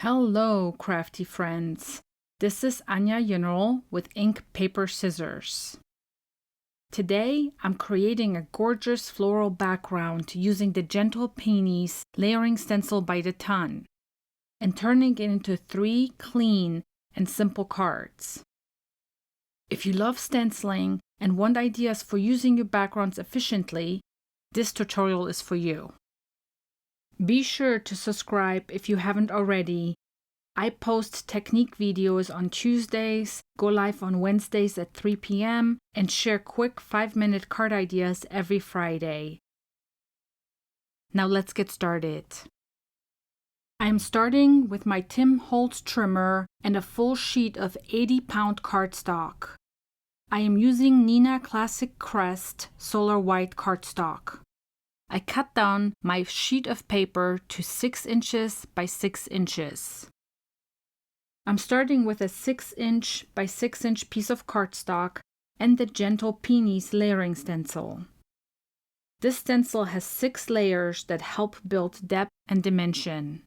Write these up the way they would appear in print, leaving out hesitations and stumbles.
Hello, crafty friends. This is Anya General with Ink, Paper, Scissors. Today, I'm creating a gorgeous floral background using the Gentle Peonies Layering Stencil by the ton and turning it into 3 clean and simple cards. If you love stenciling and want ideas for using your backgrounds efficiently, this tutorial is for you. Be sure to subscribe if you haven't already. I post technique videos on Tuesdays, go live on Wednesdays at 3 p.m., and share quick 5-minute card ideas every Friday. Now let's get started. I'm starting with my Tim Holtz trimmer and a full sheet of 80-pound cardstock. I am using Neenah Classic Crest Solar White Cardstock. I cut down my sheet of paper to 6 inches by 6 inches. I'm starting with a 6-inch by 6-inch piece of cardstock and the Gentle Peonies Layering Stencil. This stencil has 6 layers that help build depth and dimension.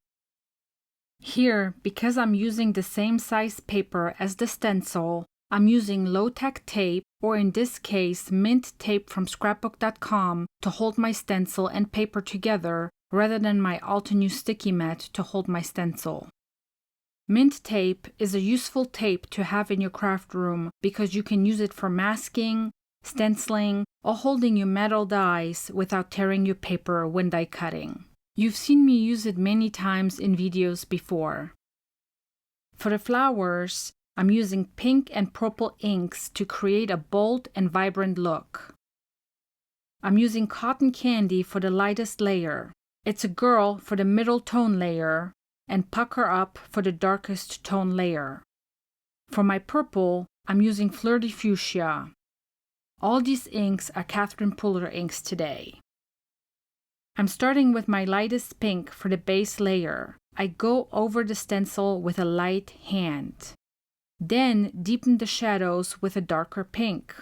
Here, because I'm using the same size paper as the stencil, I'm using low-tack tape, or in this case, mint tape from scrapbook.com, to hold my stencil and paper together, rather than my Altenew sticky mat to hold my stencil. Mint tape is a useful tape to have in your craft room because you can use it for masking, stenciling, or holding your metal dies without tearing your paper when die cutting. You've seen me use it many times in videos before. For the flowers, I'm using pink and purple inks to create a bold and vibrant look. I'm using cotton candy for the lightest layer. It's a girl for the middle tone layer, and pucker up for the darkest tone layer. For my purple, I'm using Fleur de Fuchsia. All these inks are Catherine Puller inks today. I'm starting with my lightest pink for the base layer. I go over the stencil with a light hand. Then deepen the shadows with a darker pink.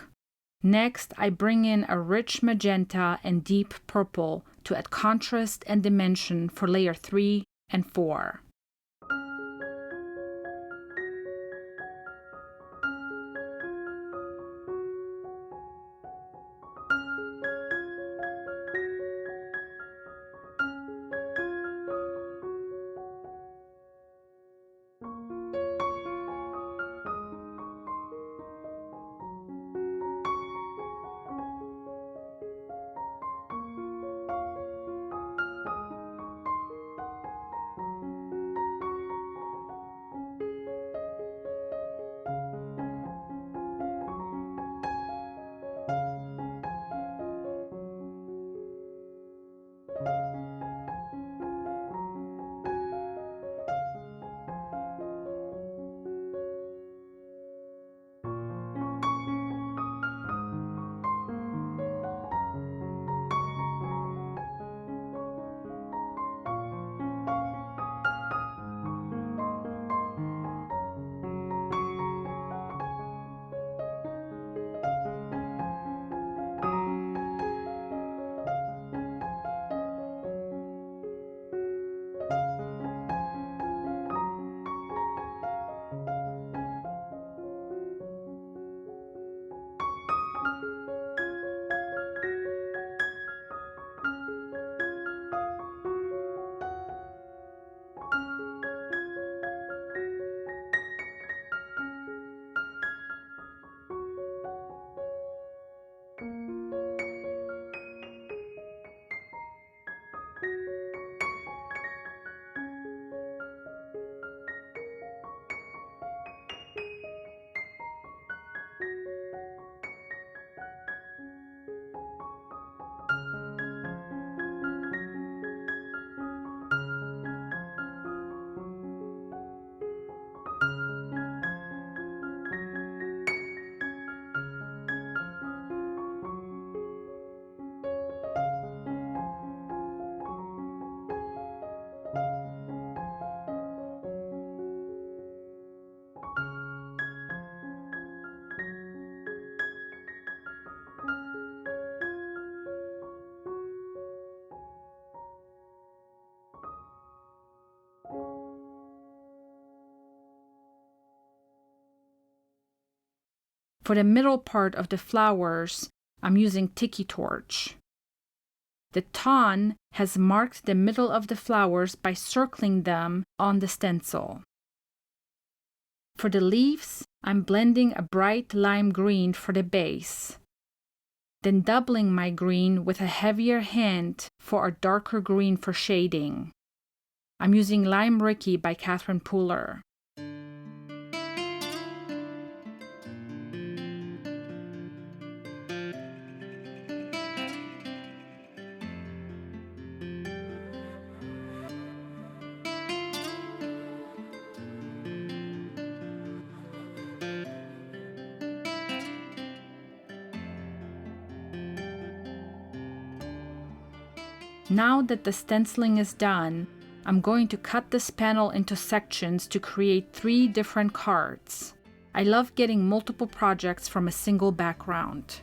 Next, I bring in a rich magenta and deep purple to add contrast and dimension for layer 3 and 4. For the middle part of the flowers, I'm using Tiki Torch. The Ton has marked the middle of the flowers by circling them on the stencil. For the leaves, I'm blending a bright lime green for the base, then doubling my green with a heavier hand for a darker green for shading. I'm using Lime Ricky by Catherine Pooler. Now that the stenciling is done, I'm going to cut this panel into sections to create 3 different cards. I love getting multiple projects from a single background.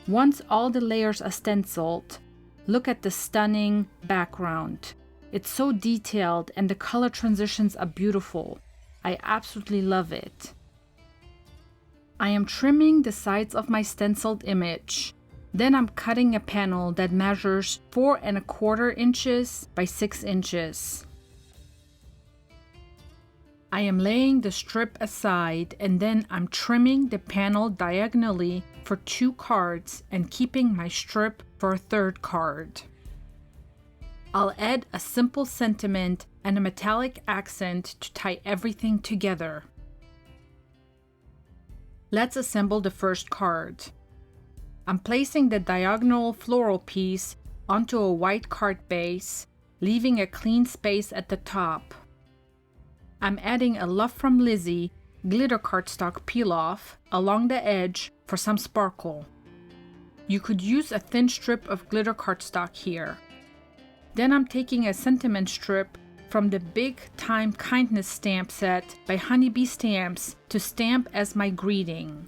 Once all the layers are stenciled, look at the stunning background. It's so detailed and the color transitions are beautiful. I absolutely love it. I am trimming the sides of my stenciled image. Then I'm cutting a panel that measures 4¼ inches by 6 inches. I am laying the strip aside and then I'm trimming the panel diagonally for 2 cards and keeping my strip for a 3rd card. I'll add a simple sentiment and a metallic accent to tie everything together. Let's assemble the first card. I'm placing the diagonal floral piece onto a white card base, leaving a clean space at the top. I'm adding a Love from Lizi glitter cardstock peel-off along the edge for some sparkle. You could use a thin strip of glitter cardstock here. Then I'm taking a sentiment strip from the Big Time Kindness stamp set by Honeybee Stamps to stamp as my greeting.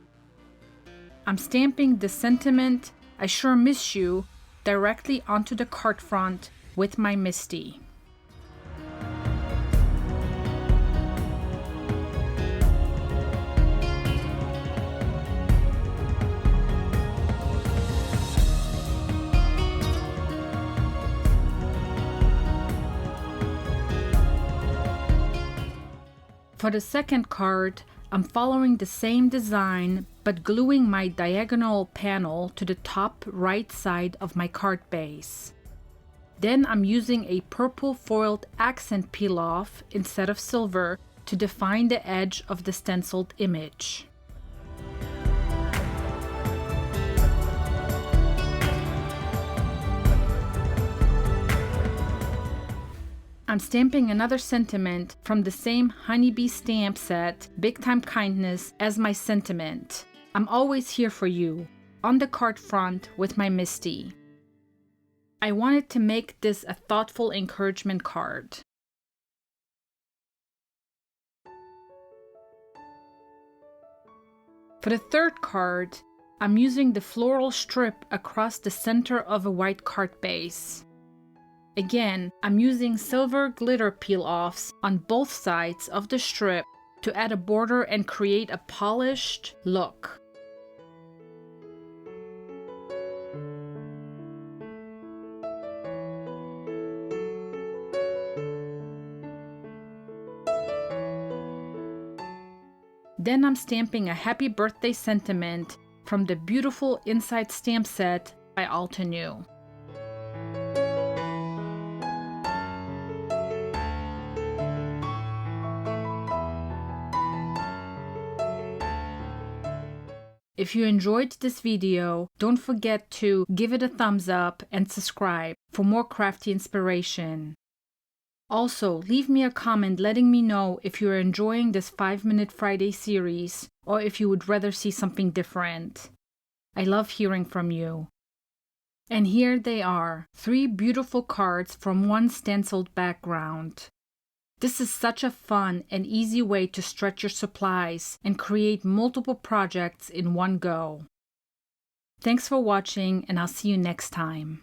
I'm stamping the sentiment, "I sure miss you," directly onto the card front with my MISTI. For the second card, I'm following the same design but gluing my diagonal panel to the top right side of my card base. Then I'm using a purple foiled accent peel-off instead of silver to define the edge of the stenciled image. I'm stamping another sentiment from the same Honeybee stamp set, Big Time Kindness, as my sentiment. I'm always here for you, on the card front with my MISTI. I wanted to make this a thoughtful encouragement card. For the third card, I'm using the floral strip across the center of a white card base. Again, I'm using silver glitter peel-offs on both sides of the strip to add a border and create a polished look. Then I'm stamping a happy birthday sentiment from the beautiful Inside stamp set by Altenew. If you enjoyed this video, don't forget to give it a thumbs up and subscribe for more crafty inspiration. Also, leave me a comment letting me know if you're enjoying this 5-Minute Friday series or if you would rather see something different. I love hearing from you. And here they are, 3 beautiful cards from one stenciled background. This is such a fun and easy way to stretch your supplies and create multiple projects in one go. Thanks for watching, and I'll see you next time.